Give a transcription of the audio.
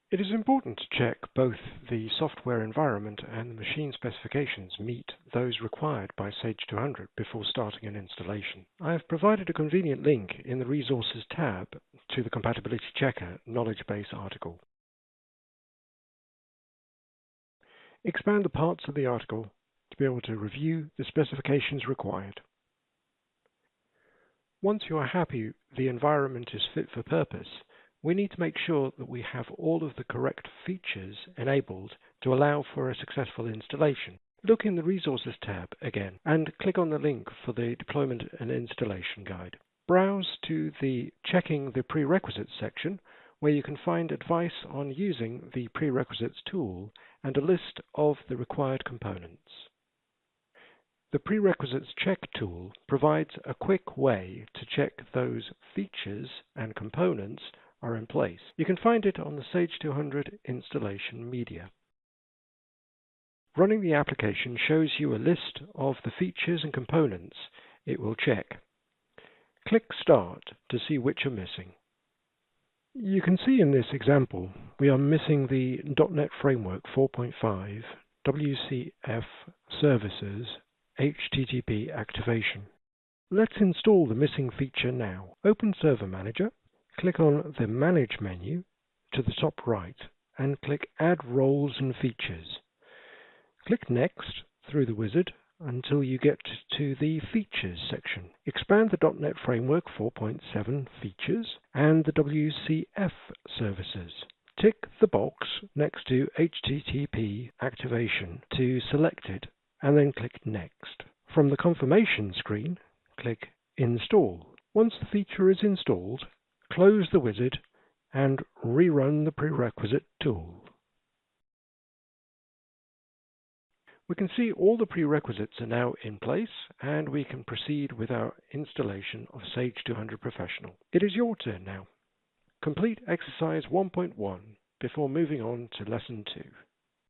It is important to check both the software environment and the machine specifications meet those required by Sage 200 before starting an installation. I have provided a convenient link in the Resources tab to the Compatibility Checker knowledge base article. Expand the parts of the article to be able to review the specifications required. Once you are happy the environment is fit for purpose, we need to make sure that we have all of the correct features enabled to allow for a successful installation. Look in the Resources tab again and click on the link for the Deployment and Installation Guide. Browse to the Checking the Prerequisites section, where you can find advice on using the Prerequisites tool and a list of the required components. The Prerequisites Check tool provides a quick way to check those features and components are in place. You can find it on the Sage 200 installation media. Running the application shows you a list of the features and components it will check. Click Start to see which are missing. You can see in this example we are missing the .NET Framework 4.5 WCF Services HTTP activation. Let's install the missing feature now. Open Server Manager, click on the Manage menu to the top right and click Add Roles and Features. Click Next through the wizard until you get to the Features section. Expand the .NET Framework 4.7 features and the WCF services. Tick the box next to HTTP activation to select it and then click Next. From the confirmation screen, click Install. Once the feature is installed, close the wizard and rerun the prerequisite tool. We can see all the prerequisites are now in place and we can proceed with our installation of Sage 200 Professional. It is your turn now. Complete exercise 1.1 before moving on to lesson 2.